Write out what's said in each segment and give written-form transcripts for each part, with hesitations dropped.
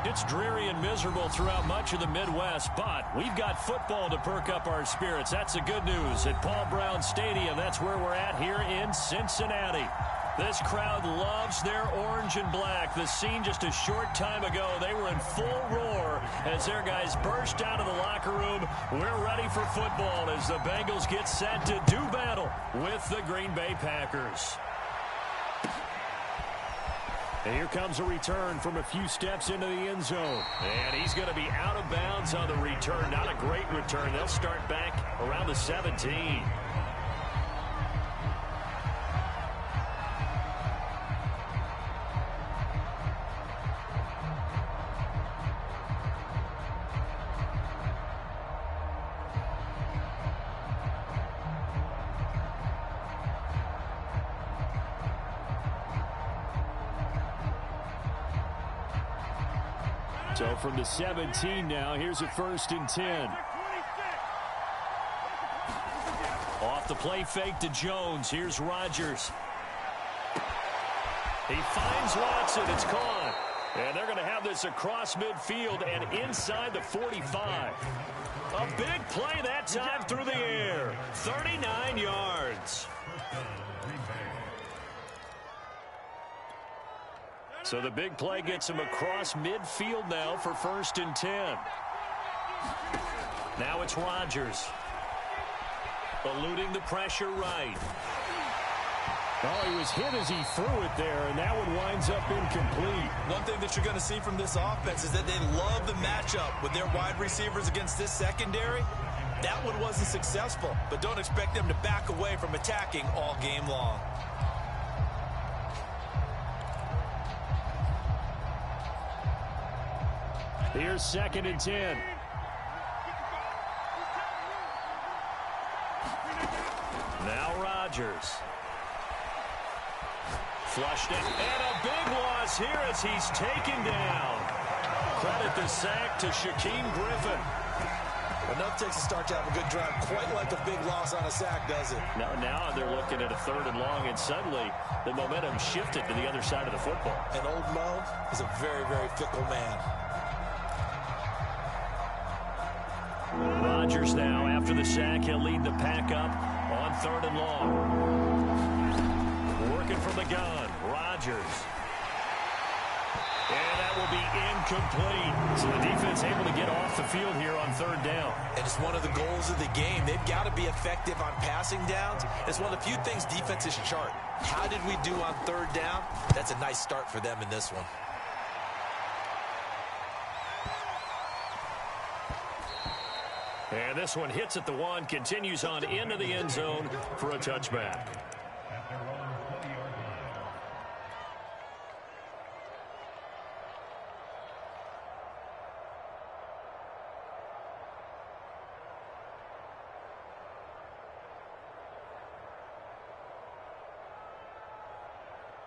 It's dreary and miserable throughout much of the Midwest, but we've got football to perk up our spirits. That's the good news. At Paul Brown Stadium, that's where we're at here in Cincinnati. This crowd loves their orange and black. The scene just a short time ago, they were in full roar as their guys burst out of the locker room. We're ready for football as the Bengals get set to do battle with the Green Bay Packers. And here comes a return from a few steps into the end zone. And he's going to be out of bounds on the return. Not a great return. They'll start back around the 17. So from the 17 now, here's a 1st and 10. Off the play fake to Jones. Here's Rodgers. He finds Watson. It's caught. And they're going to have this across midfield and inside the 45. A big play that time through the air. 39 yards. So the big play gets him across midfield now for 1st and 10. Now it's Rodgers. Eluding the pressure right. Oh, he was hit as he threw it there, and that one winds up incomplete. One thing that you're going to see from this offense is that they love the matchup with their wide receivers against this secondary. That one wasn't successful, but don't expect them to back away from attacking all game long. Here's 2nd and 10. Now Rodgers. Flushed it. And a big loss here as he's taken down. Credit the sack to Shaquem Griffin. Enough takes a start to have a good drive. Quite like a big loss on a sack, does it? Now they're looking at a 3rd and long, and suddenly the momentum shifted to the other side of the football. And old Mo is a very, very fickle man. Rodgers now, after the sack, he'll lead the pack up on 3rd and long. Working from the gun, Rodgers. And that will be incomplete. So the defense able to get off the field here on 3rd down. And it's one of the goals of the game. They've got to be effective on passing downs. It's one of the few things defenses chart. How did we do on 3rd down? That's a nice start for them in this one. And this one hits at the 1, continues on into the end zone for a touchback.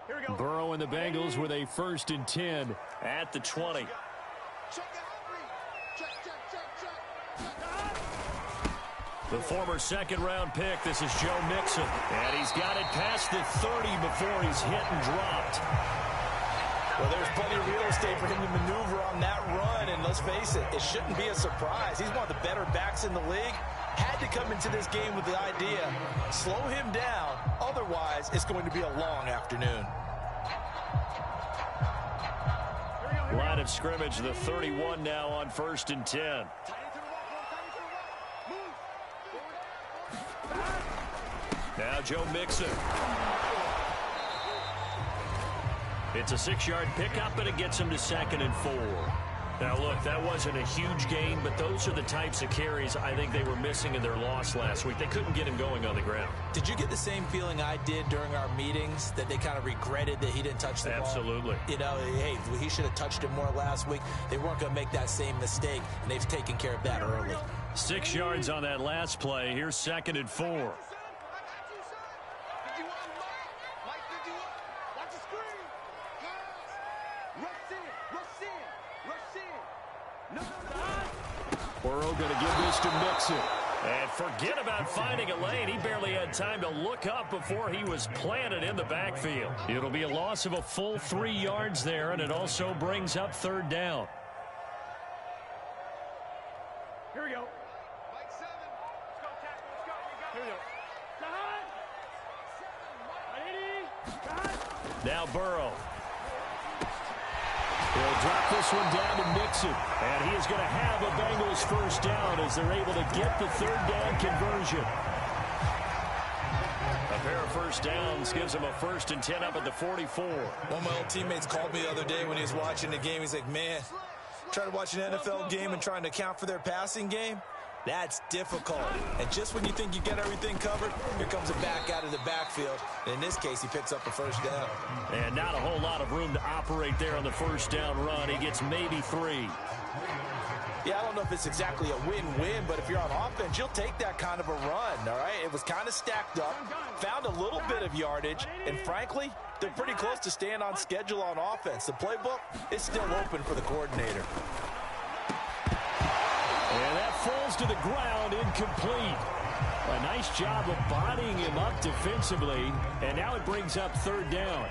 Here we go. Burrow and the Bengals with a 1st and 10 at the 20. The former 2nd-round pick, this is Joe Mixon. And he's got it past the 30 before he's hit and dropped. Well, there's plenty of real estate for him to maneuver on that run. And let's face it, it shouldn't be a surprise. He's one of the better backs in the league. Had to come into this game with the idea, slow him down. Otherwise, it's going to be a long afternoon. Line of scrimmage, the 31 now on 1st and 10. Now Joe Mixon. It's a 6-yard pickup, but it gets him to 2nd and 4. Now, look, that wasn't a huge gain, but those are the types of carries I think they were missing in their loss last week. They couldn't get him going on the ground. Did you get the same feeling I did during our meetings, that they kind of regretted that he didn't touch the ball? Absolutely. You know, hey, he should have touched it more last week. They weren't going to make that same mistake, and they've taken care of that early. 6 yards on that last play. Here's 2nd and 4. Burrow going to give this to Mixon. And forget about finding a lane. He barely had time to look up before he was planted in the backfield. It'll be a loss of a full 3 yards there, and it also brings up 3rd down. Now Burrow. He'll drop this one down to Mixon. And he is going to have a Bengals first down as they're able to get the third down conversion. A pair of first downs gives him a 1st and 10 up at the 44. One of my old teammates called me the other day when he was watching the game. He's like, man, trying to watch an NFL game and trying to account for their passing game, that's difficult. And just when you think you get everything covered, here comes a back out of the backfield. And in this case, he picks up a first down. And not a whole lot of room to operate there on the first down run. He gets maybe 3. Yeah, I don't know if it's exactly a win-win, but if you're on offense, you'll take that kind of a run, all right? It was kind of stacked up, found a little bit of yardage, and frankly, they're pretty close to staying on schedule on offense. The playbook is still open for the coordinator. And that falls to the ground, incomplete. A nice job of bodying him up defensively, and now it brings up third down.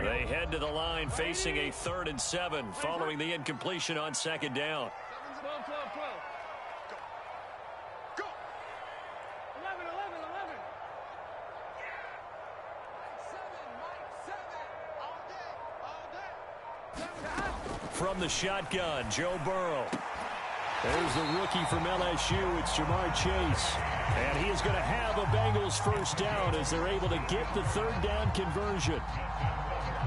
They head to the line facing a 3rd and 7 following the incompletion on 2nd down. 12. Go. 11. From the shotgun, Joe Burrow. There's the rookie from LSU. It's Jamar Chase. And he is going to have a Bengals first down as they're able to get the third down conversion.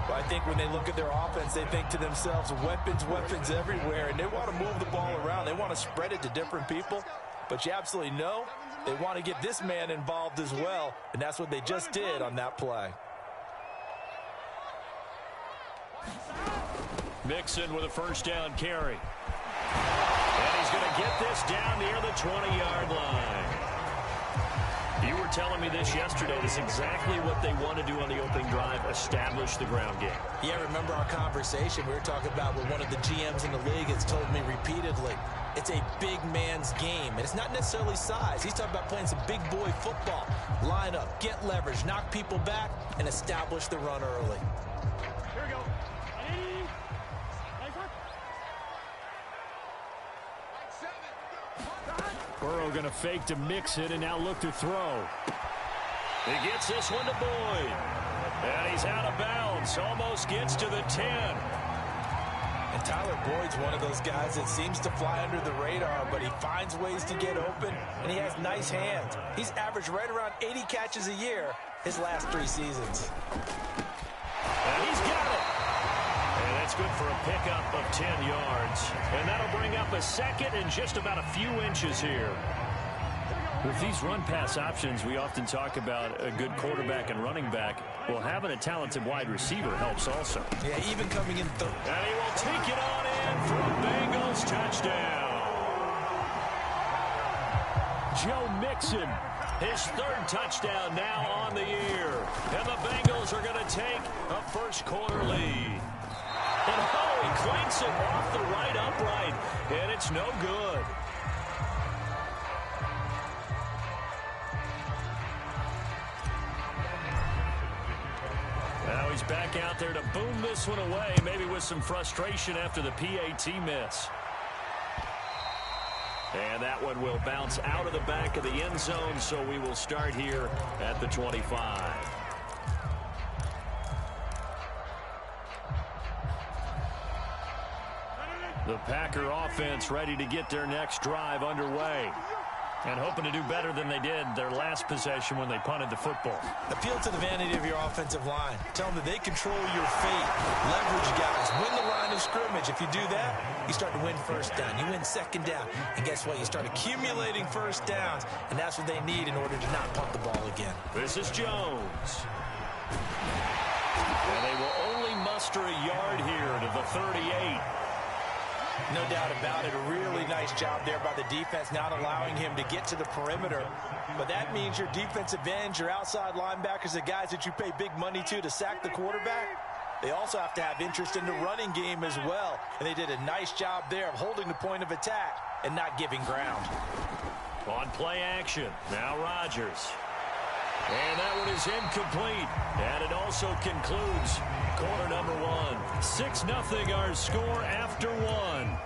Well, I think when they look at their offense, they think to themselves, weapons everywhere, and they want to move the ball around. They want to spread it to different people, but you absolutely know they want to get this man involved as well, and that's what they just did on that play. Mixon with a first down carry. And he's going to get this down near the 20-yard line. You were telling me this yesterday. This is exactly what they want to do on the opening drive, establish the ground game. Yeah, remember our conversation we were talking about with one of the GMs in the league has told me repeatedly, it's a big man's game. And it's not necessarily size. He's talking about playing some big boy football. Line up, get leverage, knock people back, and establish the run early. Here we go. Burrow going to fake to Mixon and now look to throw. He gets this one to Boyd. And he's out of bounds. Almost gets to the 10. And Tyler Boyd's one of those guys that seems to fly under the radar, but he finds ways to get open, and he has nice hands. He's averaged right around 80 catches a year his last 3 seasons. And he's got it. And that's good for a pickup of 10 yards. And that'll bring up a 2nd and just about a few inches here. With these run-pass options, we often talk about a good quarterback and running back. Well, having a talented wide receiver helps also. Yeah, even coming in third. And he will take it on in for a Bengals touchdown. Joe Mixon, his 3rd touchdown now on the year. And the Bengals are going to take a first-quarter lead. And oh, he clanks it off the right upright, and it's no good. Now he's back out there to boom this one away, maybe with some frustration after the PAT miss. And that one will bounce out of the back of the end zone, so we will start here at the 25. The Packer offense ready to get their next drive underway. And hoping to do better than they did their last possession when they punted the football. Appeal to the vanity of your offensive line. Tell them that they control your fate. Leverage guys. Win the line of scrimmage. If you do that, you start to win first down. You win 2nd down. And guess what? You start accumulating first downs. And that's what they need in order to not punt the ball again. This is Jones. And they will only muster a yard here to the 38. No doubt about it. A really nice job there by the defense, not allowing him to get to the perimeter. But that means your defensive ends, your outside linebackers, the guys that you pay big money to sack the quarterback, they also have to have interest in the running game as well. And they did a nice job there of holding the point of attack and not giving ground. On play action, now Rodgers. And that one is incomplete. And it also concludes quarter number 1. 6-0 our score after 1.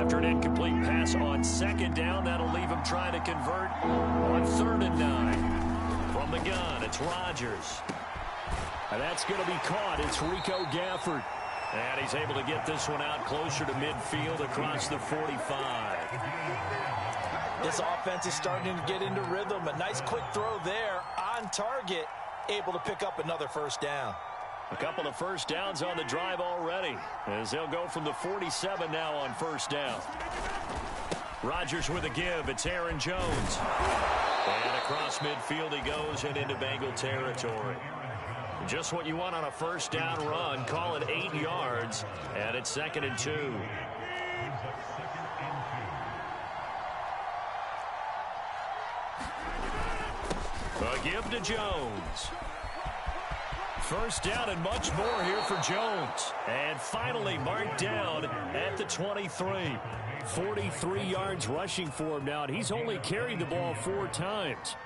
After an incomplete pass on second down, that'll leave him trying to convert on 3rd and 9. From the gun, it's Rodgers. And that's going to be caught. It's Rico Gafford. And he's able to get this one out closer to midfield across the 45. This offense is starting to get into rhythm. A nice quick throw there on target, able to pick up another first down. A couple of first downs on the drive already, as they'll go from the 47 now on first down. Rodgers with a give. It's Aaron Jones. And across midfield he goes and into Bengal territory. Just what you want on a first down run. Call it 8 yards, and it's 2nd and 2. A give to Jones. First down and much more here for Jones. And finally marked down at the 23. 43 yards rushing for him now, and he's only carried the ball 4 times.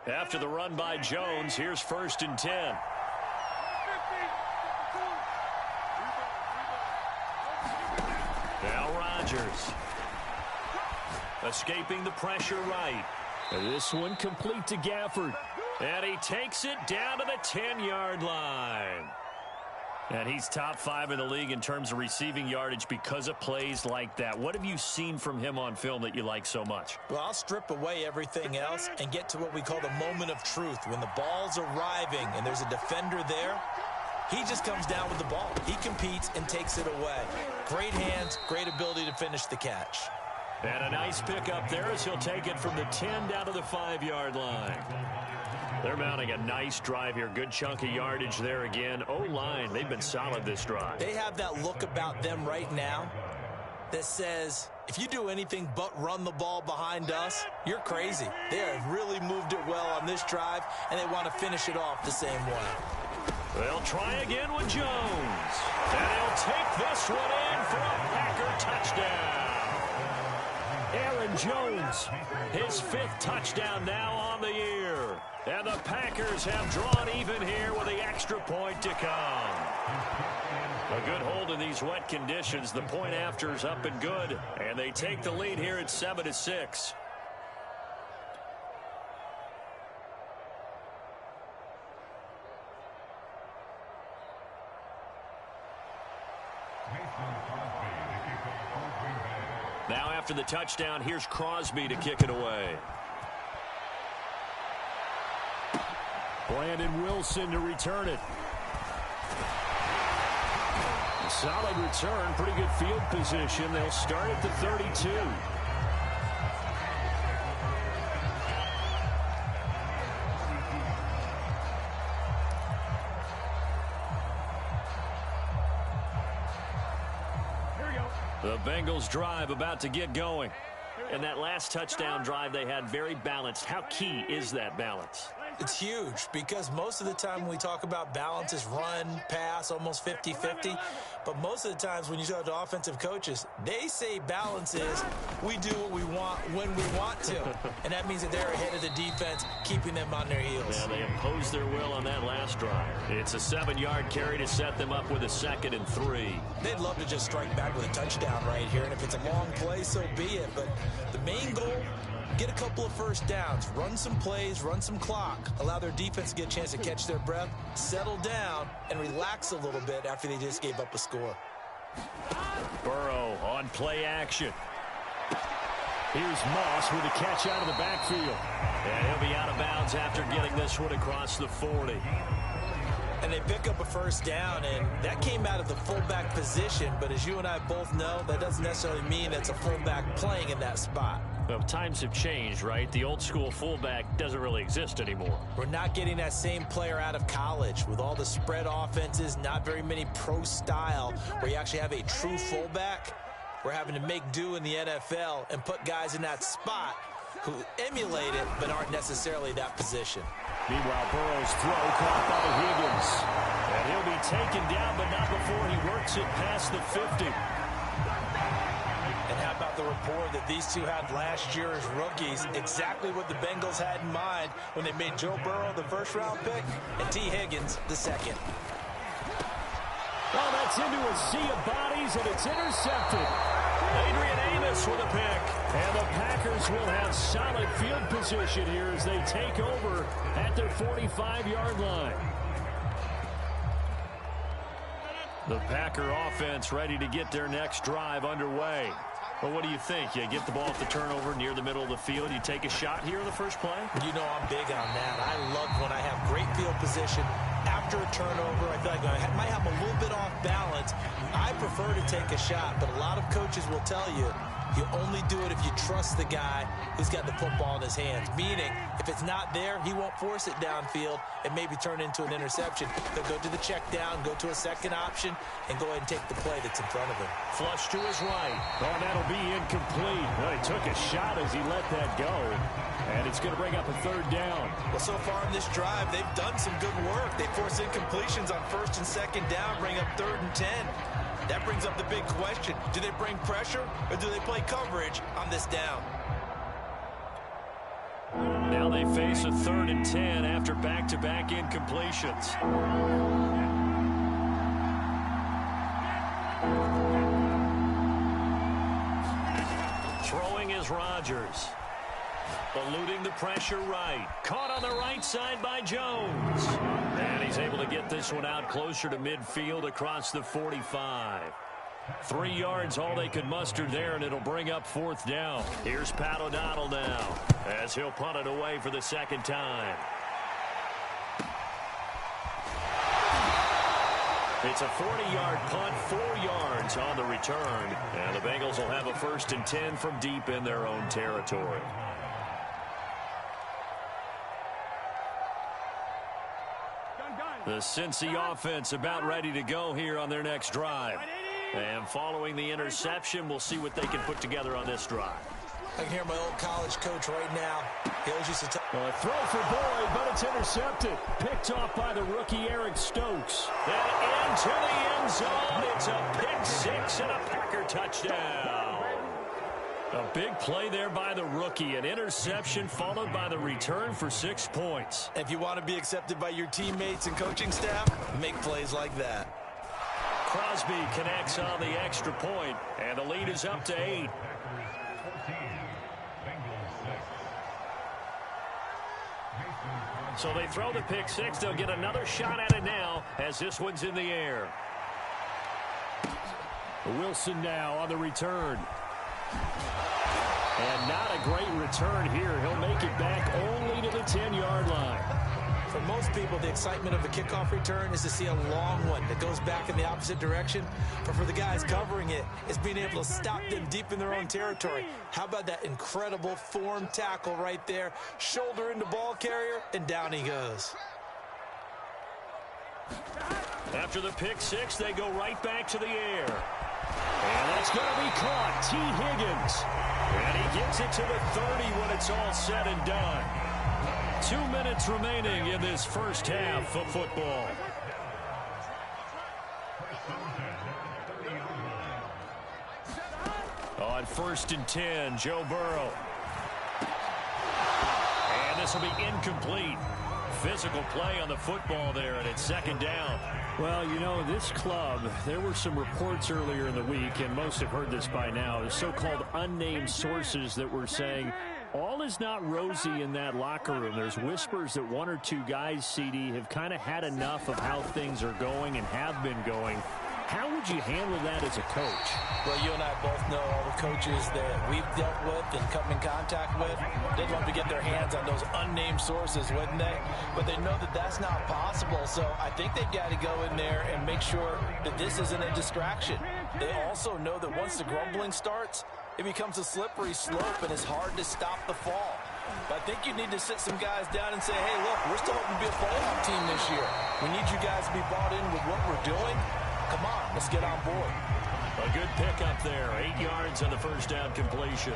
After the run by Jones, here's 1st and 10. Now Rodgers. Escaping the pressure right. And this one complete to Gafford. And he takes it down to the 10-yard line. And he's top 5 in the league in terms of receiving yardage because of plays like that. What have you seen from him on film that you like so much? Well, I'll strip away everything else and get to what we call the moment of truth. When the ball's arriving and there's a defender there, he just comes down with the ball. He competes and takes it away. Great hands, great ability to finish the catch. And a nice pickup there as he'll take it from the 10 down to the 5-yard line. They're mounting a nice drive here. Good chunk of yardage there again. O-line, they've been solid this drive. They have that look about them right now that says, if you do anything but run the ball behind us, you're crazy. They have really moved it well on this drive, and they want to finish it off the same way. They'll try again with Jones. And he'll take this one in for a Packer touchdown. Aaron Jones, his 5th touchdown now on the year. And the Packers have drawn even here with the extra point to come. A good hold in these wet conditions. The point after is up and good. And they take the lead here at 7-6. Now after the touchdown, here's Crosby to kick it away. Brandon Wilson to return it. Solid return, pretty good field position. They'll start at the 32. The Bengals drive about to get going. And that last touchdown drive they had very balanced. How key is that balance? It's huge because most of the time when we talk about balance is run, pass, almost 50-50. But most of the times when you talk to offensive coaches, they say balance is we do what we want when we want to. And that means that they're ahead of the defense, keeping them on their heels. Yeah, they imposed their will on that last drive. It's a 7-yard carry to set them up with a 2nd and 3. They'd love to just strike back with a touchdown right here. And if it's a long play, so be it. But the main goal, get a couple of first downs, run some plays, run some clock, allow their defense to get a chance to catch their breath, settle down, and relax a little bit after they just gave up a score. Burrow on play action. Here's Moss with a catch out of the backfield. And he'll be out of bounds after getting this one across the 40. And they pick up a first down, and that came out of the fullback position. But as you and I both know, that doesn't necessarily mean it's a fullback playing in that spot. Well, times have changed, right? The old school fullback doesn't really exist anymore. We're not getting that same player out of college with all the spread offenses, not very many pro style where you actually have a true fullback. We're having to make do in the NFL and put guys in that spot who emulate it but aren't necessarily that position. Meanwhile, Burrow's throw caught by Higgins. And he'll be taken down, but not before he works it past the 50. And how about the rapport that these two had last year as rookies. Exactly what the Bengals had in mind when they made Joe Burrow the first-round pick and T. Higgins the second. Well, that's into a sea of bodies, and it's intercepted. Adrian Amos with a pick. And the Packers will have solid field position here as they take over at their 45-yard line. The Packer offense ready to get their next drive underway. Well, what do you think? You get the ball off the turnover near the middle of the field. You take a shot here in the first play? You know I'm big on that. I love when I have great field position after a turnover. I feel like I might have a little bit off balance. I prefer to take a shot, but a lot of coaches will tell you you only do it if you trust the guy who's got the football in his hands. Meaning, if it's not there, he won't force it downfield and maybe turn into an interception. He'll go to the check down, go to a second option, and go ahead and take the play that's in front of him. Flush to his right. Oh, that'll be incomplete. Well, he took a shot as he let that go. And it's going to bring up a third down. Well, so far in this drive, they've done some good work. They force incompletions on first and second down, bring up 3rd and 10. That brings up the big question. Do they bring pressure or do they play coverage on this down? Now they face a 3rd and 10 after back-to-back incompletions. Throwing is Rodgers. Eluding the pressure right. Caught on the right side by Jones. And he's able to get this one out closer to midfield across the 45. 3 yards all they could muster there, and it'll bring up 4th down. Here's Pat O'Donnell now as he'll punt it away for the second time. It's a 40-yard punt, 4 yards on the return. And the Bengals will have a 1st and 10 from deep in their own territory. The Cincy offense about ready to go here on their next drive. And following the interception, we'll see what they can put together on this drive. I can hear my old college coach right now. He always used to tell a throw for Boyd, but it's intercepted. Picked off by the rookie Eric Stokes. And into the end zone. It's a pick six and a Packer touchdown. A big play there by the rookie. An interception followed by the return for 6 points. If you want to be accepted by your teammates and coaching staff, make plays like that. Crosby connects on the extra point, and the lead is up to 8. So they throw the pick six. They'll get another shot at it now as this one's in the air. Wilson now on the return. And not a great return here. He'll make it back only to the 10-yard line. For most people, the excitement of a kickoff return is to see a long one that goes back in the opposite direction. But for the guys covering it, it's being able to stop them deep in their own territory. How about that incredible form tackle right there? Shoulder into ball carrier, and down he goes. After the pick six, they go right back to the air. And that's going to be caught. T. Higgins. And he gets it to the 30 when it's all said and done. 2 minutes remaining in this first half of football. On 1st and 10, Joe Burrow. And this will be incomplete. Physical play on the football there, and it's 2nd down. Well, you know, this club, there were some reports earlier in the week, and most have heard this by now, the so-called unnamed sources that were saying all is not rosy in that locker room. There's whispers that 1 or 2 guys, CD, have kind of had enough of how things are going and have been going. How would you handle that as a coach? Well, you and I both know all the coaches that we've dealt with and come in contact with. They'd love to get their hands on those unnamed sources, wouldn't they? But they know that that's not possible, so I think they've got to go in there and make sure that this isn't a distraction. They also know that once the grumbling starts, it becomes a slippery slope and it's hard to stop the fall. But I think you need to sit some guys down and say, hey, look, we're still hoping to be a playoff team this year. We need you guys to be bought in with what we're doing. Come on, let's get on board. A good pickup there. 8 yards on the first down completion.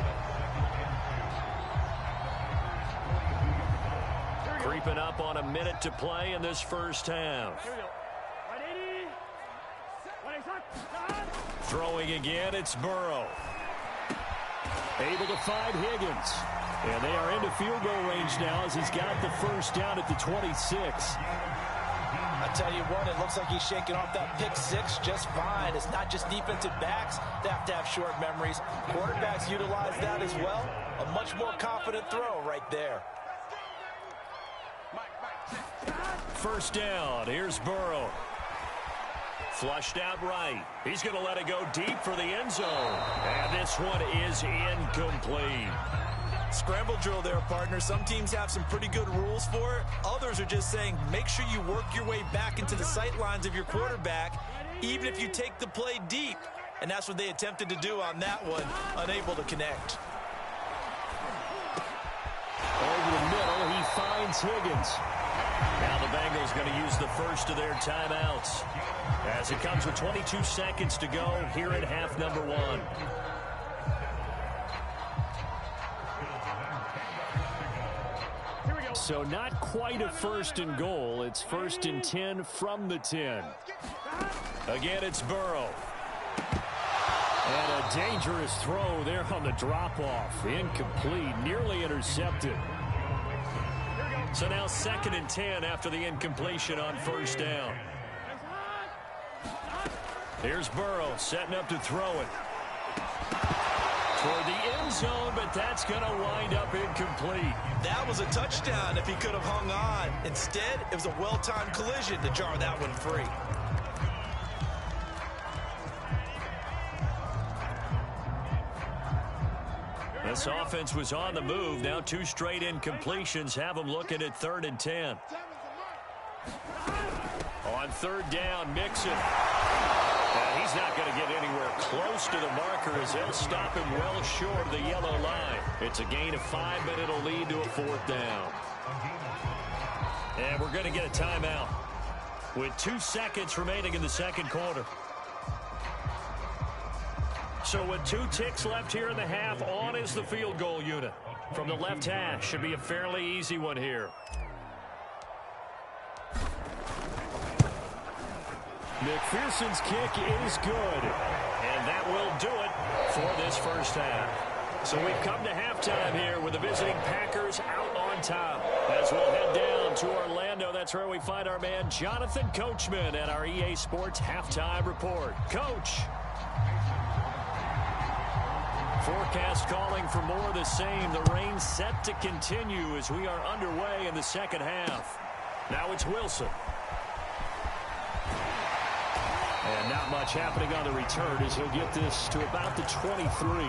Creeping up on a minute to play in this first half. Throwing again, it's Burrow. Able to find Higgins. And they are into field goal range now as he's got the first down at the 26. I tell you what, it looks like he's shaking off that pick six just fine. It's not just defensive backs that have to have short memories. Quarterbacks utilize that as well. A much more confident throw right there. First down. Here's Burrow. Flushed out right. He's going to let it go deep for the end zone. And this one is incomplete. Scramble drill there, partner. Some teams have some pretty good rules for it. Others are just saying make sure you work your way back into the sight lines of your quarterback, even if you take the play deep. And that's what they attempted to do on that one, unable to connect. Over the middle, he finds Higgins. Now the Bengals going to use the first of their timeouts as it comes with 22 seconds to go here at half number 1. So not quite a first and goal. It's first and 10 from the 10. Again, it's Burrow. And a dangerous throw there on the drop-off. Incomplete, nearly intercepted. So now second and 10 after the incompletion on first down. Here's Burrow setting up to throw it. Toward the end zone, but that's going to wind up incomplete. That was a touchdown if he could have hung on. Instead, it was a well-timed collision to jar that one free. This offense was on the move. Now 2 straight incompletions have them looking at 3rd and 10. On 3rd down, Mixon. And he's not going to get anywhere close to the marker as they'll stop him well short of the yellow line. It's a gain of 5, but it'll lead to a 4th down. And we're going to get a timeout with 2 seconds remaining in the second quarter. So with 2 ticks left here in the half, on is the field goal unit. From the left hash, should be a fairly easy one here. McPherson's kick is good. And that will do it for this first half. So we've come to halftime here with the visiting Packers out on top. As we'll head down to Orlando, that's where we find our man Jonathan Coachman at our EA Sports Halftime Report. Coach. Forecast calling for more of the same. The rain set to continue as we are underway in the second half. Now it's Wilson. And not much happening on the return as he'll get this to about the 23.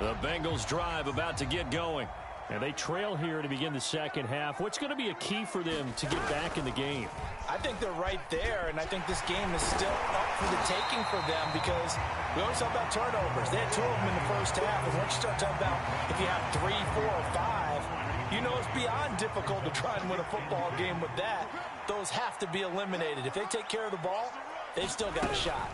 The Bengals drive about to get going. And they trail here to begin the second half. What's going to be a key for them to get back in the game? I think they're right there, and I think this game is still up for the taking for them because we always talk about turnovers. They had 2 of them in the first half, and once you start talking about if you have 3, 4, or 5, you know it's beyond difficult to try and win a football game with that. Those have to be eliminated. If they take care of the ball, they've still got a shot.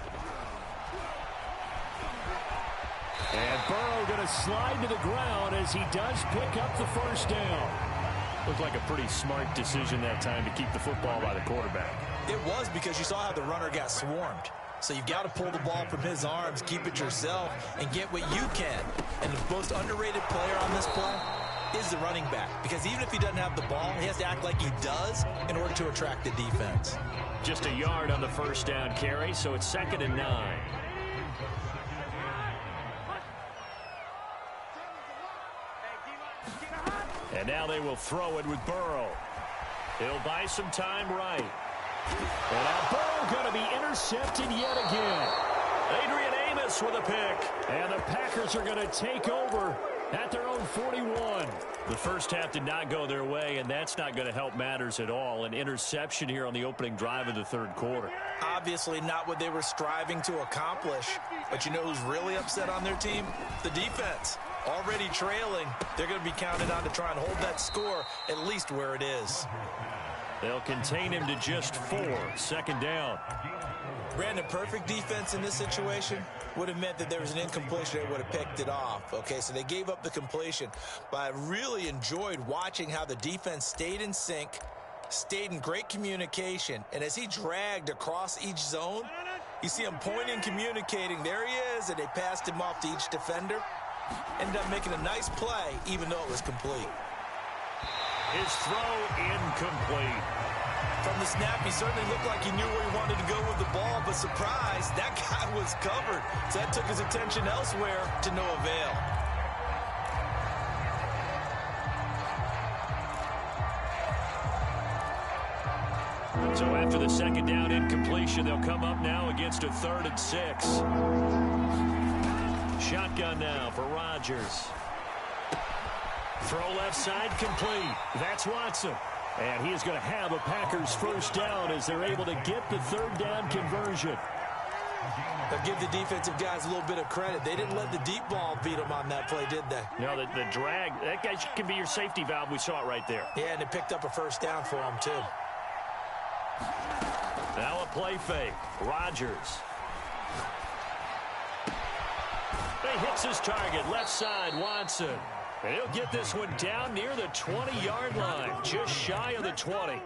And Burrow going to slide to the ground as he does pick up the first down. Looked like a pretty smart decision that time to keep the football by the quarterback. It was because you saw how the runner got swarmed. So you've got to pull the ball from his arms, keep it yourself, and get what you can. And the most underrated player on this play is the running back. Because even if he doesn't have the ball, he has to act like he does in order to attract the defense. Just a yard on the first down carry, so it's 2nd and 9. And now they will throw it with Burrow. He'll buy some time right. And now Burrow going to be intercepted yet again. Adrian Amos with a pick. And the Packers are going to take over at their own 41. The first half did not go their way, and that's not going to help matters at all. An interception here on the opening drive of the third quarter. Obviously not what they were striving to accomplish. But you know who's really upset on their team? The defense. Already trailing, they're going to be counted on to try and hold that score at least where it is. They'll contain him to just 4. 2nd down. Brandon, perfect defense in this situation would have meant that there was an incompletion. They would have picked it off. Okay, so they gave up the completion. But I really enjoyed watching how the defense stayed in sync, Stayed in great communication, and as he dragged across each zone, you see him pointing, communicating. There he is, and they passed him off to each defender. Ended up making a nice play, even though it was complete. His throw incomplete. From the snap, he certainly looked like he knew where he wanted to go with the ball, but surprise, that guy was covered. So that took his attention elsewhere to no avail. So after the second down incompletion, they'll come up now against a 3rd and 6. Shotgun now for Rodgers. Throw left side complete. That's Watson. And he is going to have a Packers first down as they're able to get the 3rd down conversion. They'll give the defensive guys a little bit of credit. They didn't let the deep ball beat them on that play, did they? No, the drag, that guy can be your safety valve. We saw it right there. Yeah, and they picked up a first down for him, too. Now a play fake. Rodgers. He hits his target. Left side, Watson. And he'll get this one down near the 20-yard line. Just shy of the 20.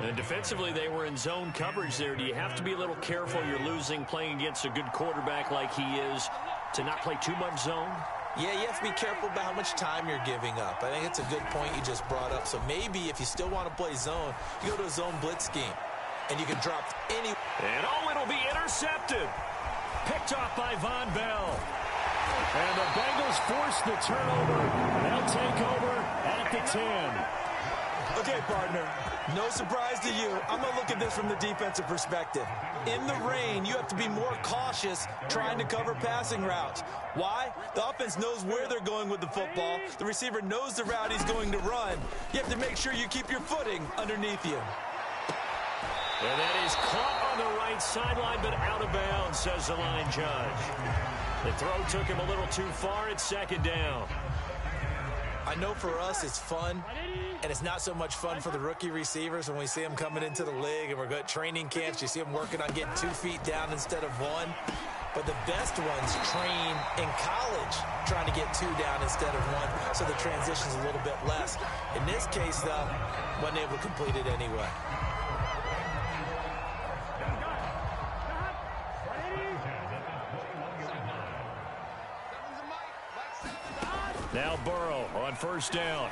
And defensively, they were in zone coverage there. Do you have to be a little careful? You're losing playing against a good quarterback like he is to not play too much zone? Yeah, you have to be careful about how much time you're giving up. I think it's a good point you just brought up. So maybe if you still want to play zone, you go to a zone blitz scheme. And you can drop any... And it'll be intercepted. Picked off by Von Bell. And the Bengals force the turnover. They'll take over at the 10. Okay, partner, no surprise to you. I'm going to look at this from the defensive perspective. In the rain, you have to be more cautious trying to cover passing routes. Why? The offense knows where they're going with the football. The receiver knows the route he's going to run. You have to make sure you keep your footing underneath you. And that is caught on the right sideline, but out of bounds, says the line judge. The throw took him a little too far at 2nd down. I know for us it's fun, and it's not so much fun for the rookie receivers when we see them coming into the league and we're going to training camps. You see them working on getting 2 feet down instead of 1. But the best ones train in college trying to get 2 down instead of 1, so the transition's a little bit less. In this case, though, wasn't able to complete it anyway. Now Burrow on 1st down.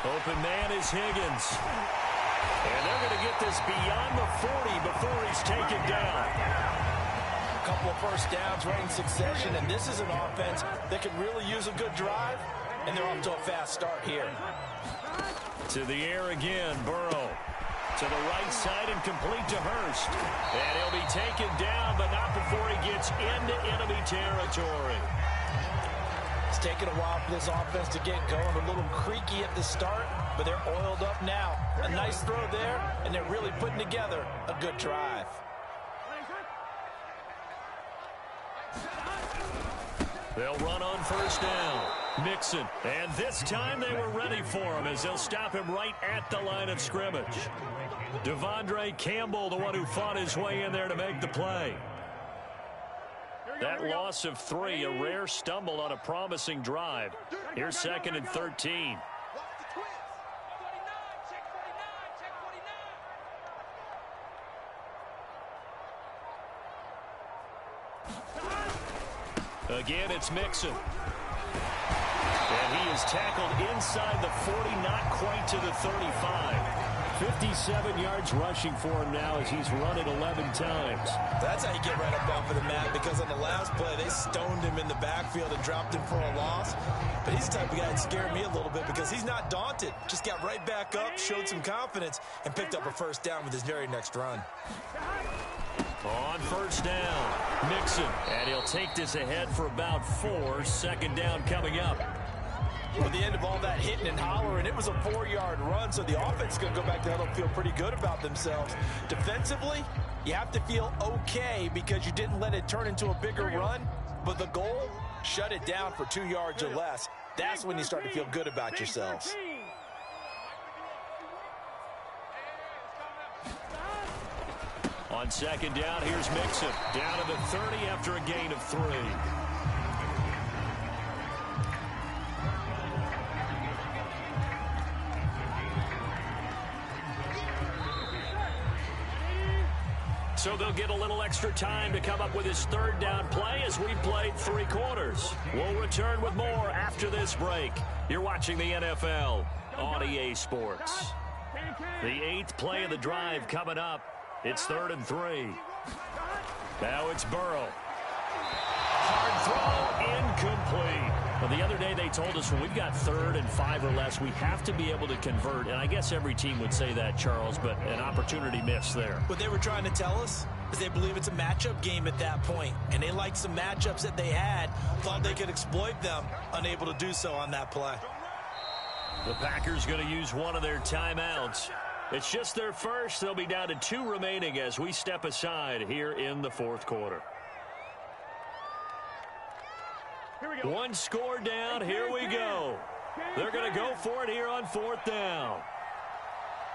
Open man is Higgins. And they're going to get this beyond the 40 before he's taken down. A couple of first downs right in succession, and this is an offense that could really use a good drive, and they're off to a fast start here. To the air again, Burrow. To the right side and complete to Hurst. And he'll be taken down, but not before he gets into enemy territory. It's taken a while for this offense to get going. A little creaky at the start, but they're oiled up now. A nice throw there, and they're really putting together a good drive. They'll run on 1st down. Mixon. And this time they were ready for him as they'll stop him right at the line of scrimmage. Devondre Campbell, the one who fought his way in there to make the play. That loss of 3, a rare stumble on a promising drive. Here's 2nd and 13. Again, it's Mixon. And he is tackled inside the 40, not quite to the 35. 57 yards rushing for him now as he's run it 11 times. That's how you get right up off of the mat, because on the last play, they stoned him in the backfield and dropped him for a loss. But he's the type of guy that scared me a little bit because he's not daunted. Just got right back up, showed some confidence, and picked up a first down with his very next run. On 1st down, Mixon. And he'll take this ahead for about 4. 2nd down coming up. At the end of all that hitting and hollering, it was a 4-yard run, so the offense is going to go back to huddle and feel pretty good about themselves. Defensively, you have to feel okay because you didn't let it turn into a bigger run, but the goal, shut it down for 2 yards or less. That's when you start to feel good about yourselves. On 2nd down, here's Mixon. Down to the 30 after a gain of 3. So they'll get a little extra time to come up with his third down play as we played 3 quarters. We'll return with more after this break. You're watching the NFL on EA Sports. The 8th play of the drive coming up. It's 3rd and 3. Now it's Burrow. Hard throw, incomplete. Well, the other day they told us when we've got 3rd and 5 or less, we have to be able to convert. And I guess every team would say that, Charles, but an opportunity missed there. What they were trying to tell us is they believe it's a matchup game at that point. And they liked some matchups that they had, thought they could exploit them, unable to do so on that play. The Packers going to use one of their timeouts. It's just their first. They'll be down to 2 remaining as we step aside here in the 4th quarter. Here we go. 1 score down. Here we go. They're going to go for it here on 4th down.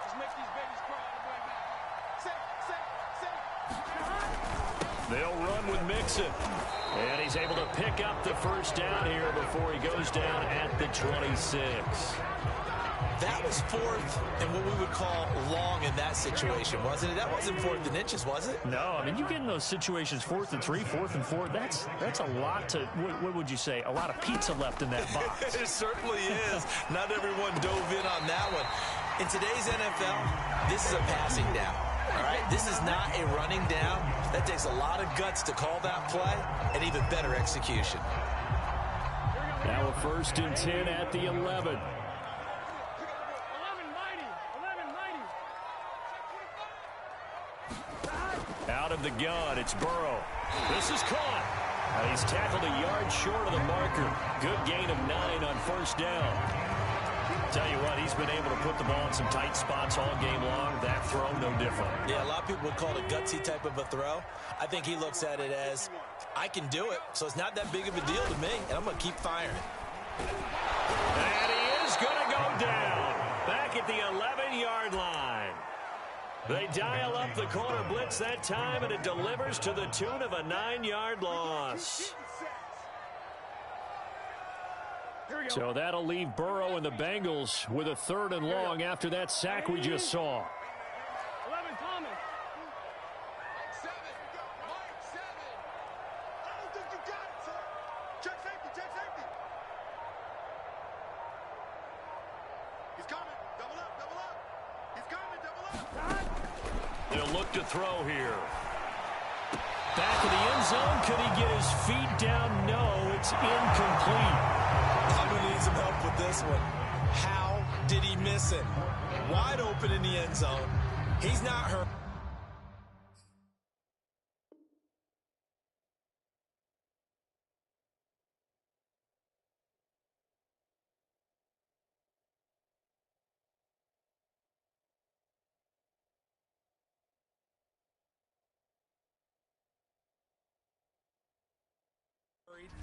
Just make these babies cry on the way back. They'll run with Mixon. And he's able to pick up the first down here before he goes down at the 26. That was 4th and what we would call long in that situation, wasn't it? That wasn't 4th and inches, was it? No, I mean, you get in those situations 4th and 3, 4th and 4. That's a lot to, what would you say, a lot of pizza left in that box. It certainly is. Not everyone dove in on that one. In today's NFL, this is a passing down. All right, this is not a running down. That takes a lot of guts to call that play and even better execution. Now a 1st and 10 at the 11. Out of the gun, it's Burrow. This is caught. He's tackled a yard short of the marker. Good gain of 9 on 1st down. Tell you what, he's been able to put the ball in some tight spots all game long. That throw, no different. Yeah, a lot of people would call it a gutsy type of a throw. I think he looks at it as, I can do it, so it's not that big of a deal to me, and I'm going to keep firing. And he is going to go down. Back at the 11-yard line. They dial up the corner blitz that time, and it delivers to the tune of a 9-yard loss. So that'll leave Burrow and the Bengals with a 3rd and long after that sack we just saw. 11, Thomas. Check safety. He's coming. Double up. He's coming, double up. They'll look to throw here. Back of the end zone. Could he get his feet down? No, it's incomplete. I'm going to need some help with this one. How did he miss it? Wide open in the end zone. He's not hurt.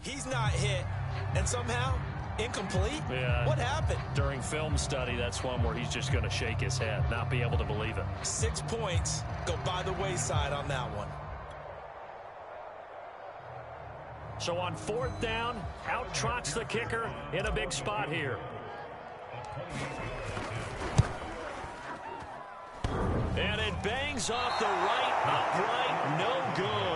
He's not hit, and somehow incomplete? Yeah. What happened? During film study, that's one where he's just going to shake his head, not be able to believe it. 6 points go by the wayside on that one. So on 4th down, out trots the kicker in a big spot here. And it bangs off the right upright, no good.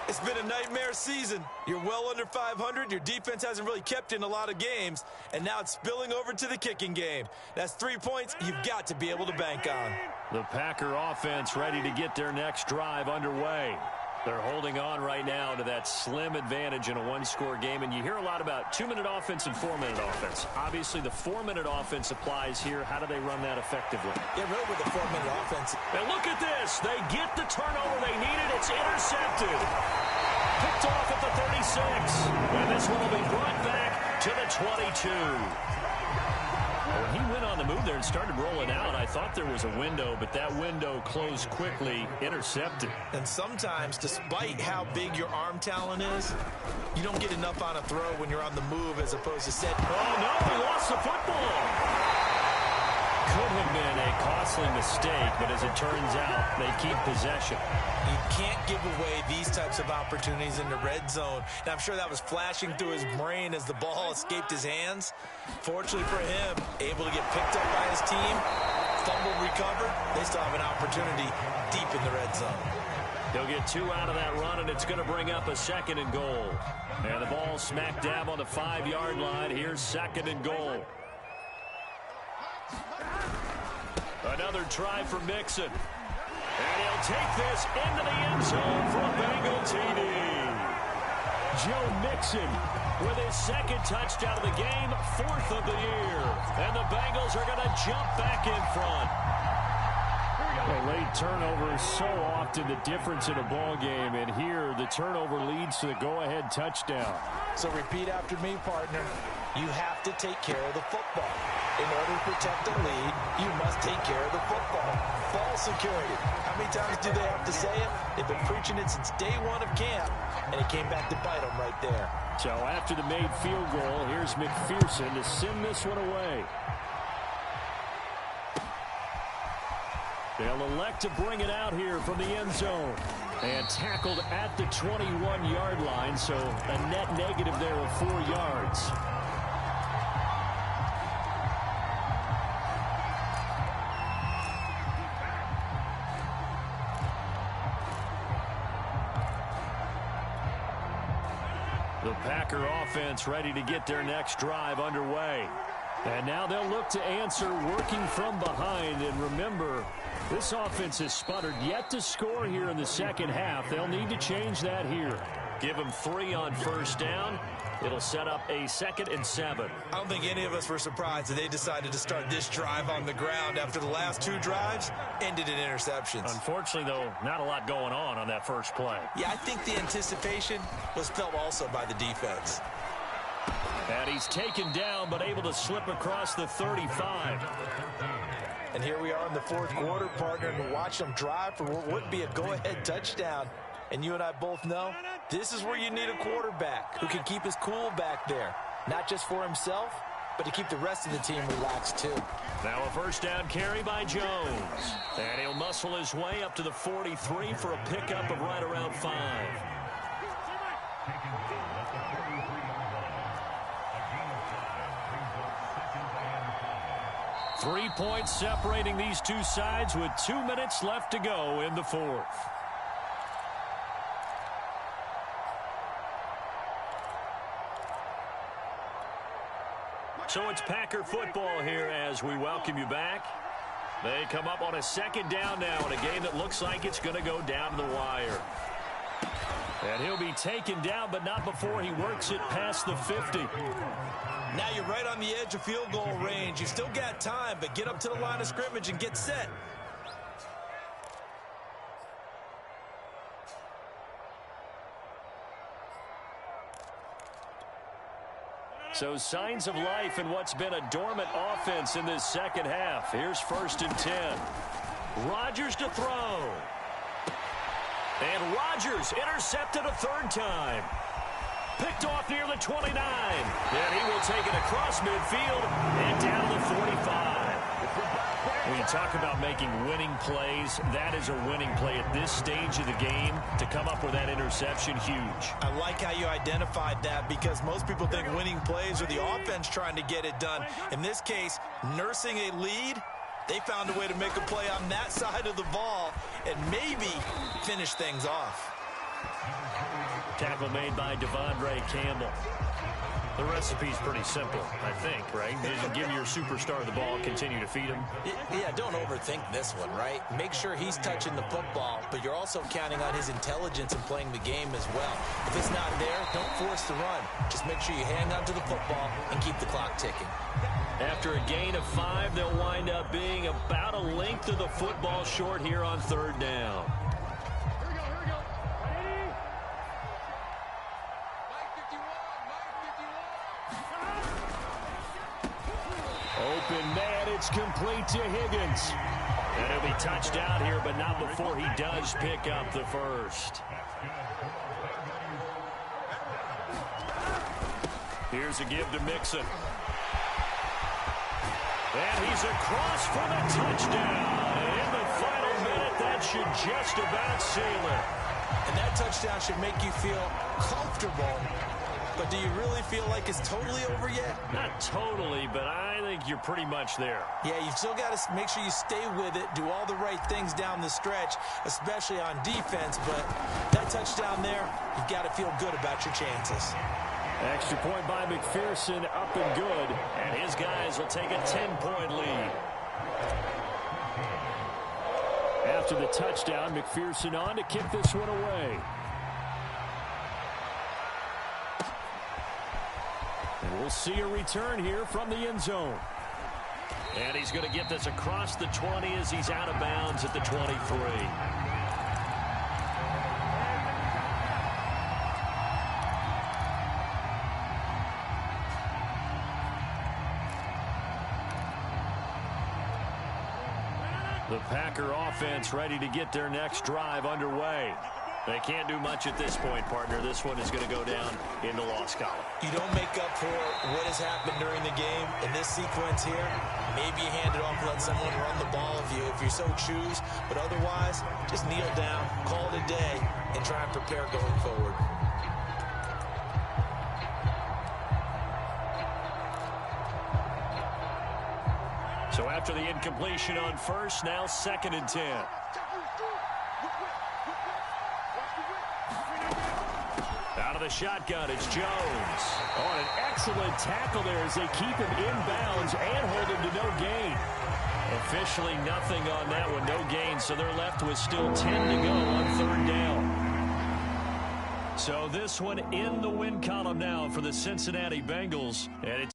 It's been a nightmare season. You're well under 500. Your defense hasn't really kept in a lot of games, and now it's spilling over to the kicking game. That's 3 points you've got to be able to bank on. The Packer offense ready to get their next drive underway. They're holding on right now to that slim advantage in a 1-score game, and you hear a lot about 2-minute offense and 4-minute offense. Obviously, the 4-minute offense applies here. How do they run that effectively? Yeah, really with the 4-minute offense. And look at this. They get the turnover they needed. It's intercepted. Picked off at the 36. And this one will be brought back to the 22. When he went on the move there and started rolling out, I thought there was a window, but that window closed quickly, intercepted. And sometimes, despite how big your arm talent is, you don't get enough on a throw when you're on the move as opposed to set. Oh, no, he lost the football. Could have been a costly mistake, but as it turns out, they keep possession. You can't give away these types of opportunities in the red zone. Now, I'm sure that was flashing through his brain as the ball escaped his hands. Fortunately for him, able to get picked up by his team, fumble recovered. They they still have an opportunity deep in the red zone. He'll get 2 out of that run, and it's going to bring up a 2nd and goal. And the ball smack dab on the 5-yard line. Here's 2nd and goal. Another try for Mixon. And he'll take this into the end zone for a Bengal TD. Joe Mixon with his 2nd touchdown of the game, 4th of the year. And the Bengals are going to jump back in front. A late turnover is so often the difference in a ball game, and here the turnover leads to the go-ahead touchdown. So repeat after me, partner. You have to take care of the football. In order to protect the lead, you must take care of the football. Ball security. How many times do they have to say it? They've been preaching it since day 1 of camp, and it came back to bite them right there. So after the made field goal, here's McPherson to send this one away. They'll elect to bring it out here from the end zone. And tackled at the 21-yard line, so a net negative there of 4 yards. The Packer offense ready to get their next drive underway. And now they'll look to answer working from behind. And remember, this offense has sputtered yet to score here in the second half. They'll need to change that here. Give them 3 on first down. It'll set up a 2nd and 7. I don't think any of us were surprised that they decided to start this drive on the ground after the last 2 drives ended in interceptions. Unfortunately, though, not a lot going on that first play. Yeah, I think the anticipation was felt also by the defense. And he's taken down, but able to slip across the 35. And here we are in the 4th quarter, partner, and watch them drive for what would be a go-ahead touchdown. And you and I both know this is where you need a quarterback who can keep his cool back there. Not just for himself, but to keep the rest of the team relaxed too. Now a first down carry by Jones. And he'll muscle his way up to the 43 for a pickup of right around 5. 3 points separating these two sides with 2 minutes left to go in the 4th. So it's Packer football here as we welcome you back. They come up on a 2nd down now in a game that looks like it's going to go down to the wire. And he'll be taken down, but not before he works it past the 50. Now you're right on the edge of field goal range. You still got time, but get up to the line of scrimmage and get set. So signs of life in what's been a dormant offense in this second half. Here's 1st and 10. Rodgers to throw. And Rodgers intercepted a 3rd time. Picked off near the 29. And he will take it across midfield and down to the 45. When you talk about making winning plays, that is a winning play at this stage of the game. To come up with that interception, huge. I like how you identified that because most people think winning plays are the offense trying to get it done. In this case, nursing a lead, they found a way to make a play on that side of the ball and maybe finish things off. Tackle made by Devondre Campbell. The recipe's pretty simple, I think, right? Just give your superstar the ball, continue to feed him. Yeah, don't overthink this one, right? Make sure he's touching the football, but you're also counting on his intelligence in playing the game as well. If it's not there, don't force the run. Just make sure you hang on to the football and keep the clock ticking. After a gain of 5, they'll wind up being about a length of the football short here on 3rd down. Open man, it's complete to Higgins. And he'll be touched out here, but not before he does pick up the 1st. Here's a give to Mixon. And he's across for the touchdown. And in the final minute, that should just about seal it. And that touchdown should make you feel comfortable but do you really feel like it's totally over yet? Not totally, but I think you're pretty much there. Yeah, you've still got to make sure you stay with it, do all the right things down the stretch, especially on defense, but that touchdown there, you've got to feel good about your chances. Extra point by McPherson, up and good, and his guys will take a 10-point lead. After the touchdown, McPherson on to kick this one away. And we'll see a return here from the end zone. And he's going to get this across the 20 as he's out of bounds at the 23. The Packer offense ready to get their next drive underway. They can't do much at this point, partner. This one is going to go down in the loss column. You don't make up for what has happened during the game. In this sequence here, maybe you hand it off and let someone run the ball if you so choose. But otherwise, just kneel down, call it a day, and try and prepare going forward. So after the incompletion on first, now 2nd and 10. Out of the shotgun, it's Jones. Oh, an excellent tackle there as they keep him inbounds and hold him to no gain. Officially nothing on that one, no gain, so they're left with still 10 to go on 3rd down. So this one in the win column now for the Cincinnati Bengals, and it's